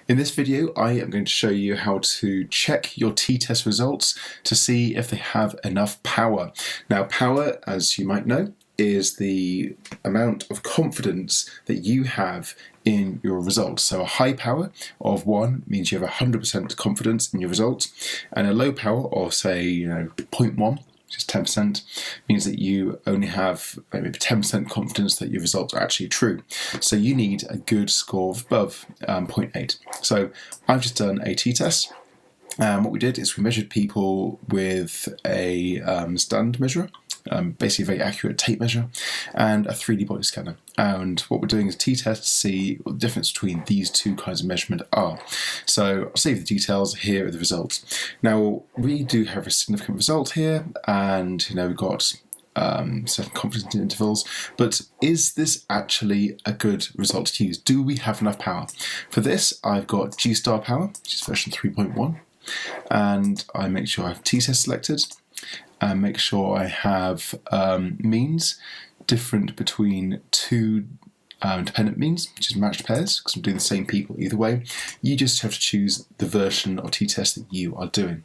In this video, I am going to show you how to check your tTest results to see if they have enough power. Now, power, as you might know, is the amount of confidence that you have in your results. So a high power of 1 means you have 100% confidence in your results, and a low power of, say, 0.1, which is 10%, means that you only have maybe 10% confidence that your results are actually true. So you need a good score of above 0.8. So I've just done a t-test. What we did is we measured people with a stand measurer, basically a very accurate tape measure, and a 3D body scanner. And what we're doing is t-test to see what the difference between these two kinds of measurement are. So I'll save the details. Here are the results. Now, we do have a significant result here, and we've got certain confidence intervals, but is this actually a good result to use? Do we have enough power? For this, I've got G-star power, which is version 3.1, and I make sure I have t-test selected, and make sure I have means different between two dependent means, which is matched pairs, because I'm doing the same people either way. You just have to choose the version of t-test that you are doing.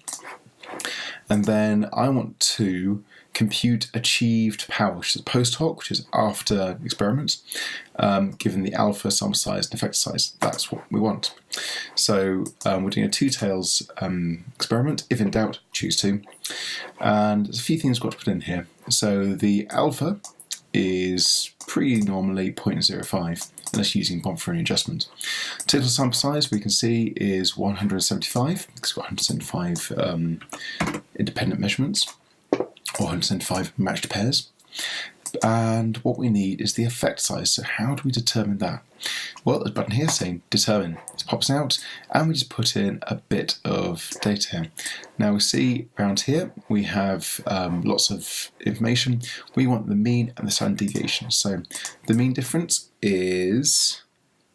And then I want to compute achieved power, which is Posthoc, which is after experiments, given the alpha, sample size, and effect size. That's what we want. So we're doing a two-tails experiment. If in doubt, choose 2. And there's a few things we've got to put in here. So the alpha is pretty normally 0.05, unless using Bonferroni adjustment. Total sample size, we can see, is 175, because we've got 175 independent measurements, or 175 matched pairs. And what we need is the effect size. So how do we determine that? Well, there's a button here saying determine. It pops out, and we just put in a bit of data here. Now we see around here we have lots of information. We want the mean and the standard deviation. So the mean difference is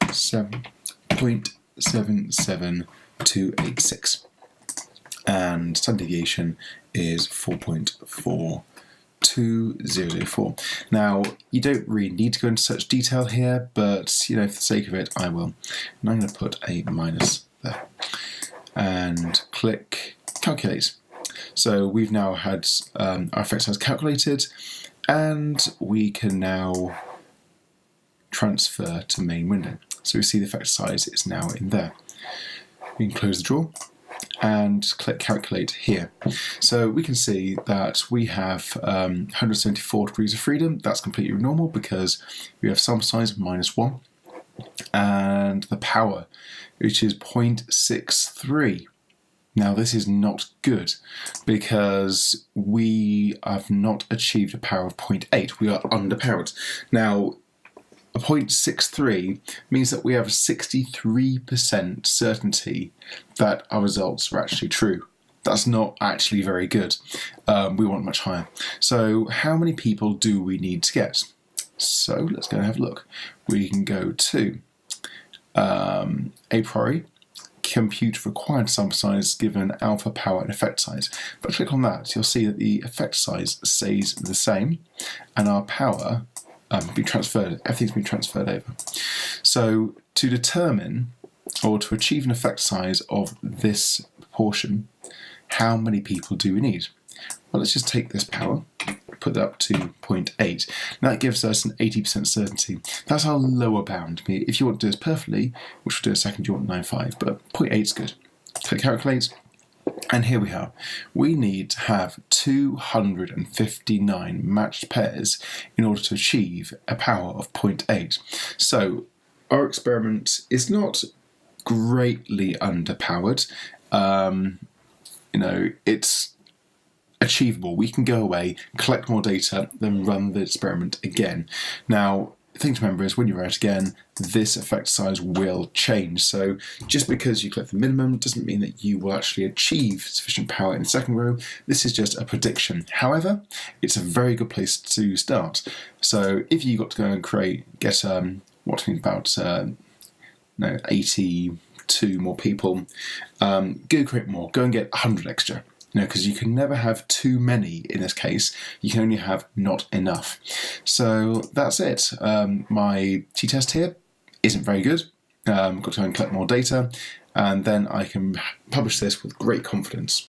7.77286, and standard deviation is 4.4204. Now, you don't really need to go into such detail here, but for the sake of it, I will. And I'm going to put a minus there and click calculate. So we've now had our effect size calculated, and we can now transfer to main window. So we see the effect size is now in there. We can close the drawer and click calculate here. So we can see that we have 174 degrees of freedom. That's completely normal because we have sample size -1, and the power, which is 0.63. Now this is not good because we have not achieved a power of 0.8. We are underpowered. Now, a 0.63 means that we have a 63% certainty that our results are actually true. That's not actually very good. We want much higher. So how many people do we need to get? So let's go and have a look. We can go to a priori, compute required sample size given alpha, power, and effect size. If I click on that, you'll see that the effect size stays the same, and our power everything's been transferred over. So to determine, or to achieve an effect size of this proportion, how many people do we need? Well, let's just take this power, put that up to 0.8. Now that gives us an 80% certainty. That's our lower bound. If you want to do this perfectly, which we'll do in a second, you want 9.5, but 0.8 is good. Click calculate. And here we are. We need to have 259 matched pairs in order to achieve a power of 0.8. So our experiment is not greatly underpowered. It's achievable. We can go away, collect more data, then run the experiment again. Now, the thing to remember is when you run it again, this effect size will change. So just because you collect the minimum doesn't mean that you will actually achieve sufficient power in the second row. This is just a prediction. However, it's a very good place to start. So if you got to go and get 82 more people, go create more. Go and get 100 extra. Because you can never have too many in this case. You can only have not enough. So that's it. My t-test here isn't very good. got to go and collect more data, and then I can publish this with great confidence.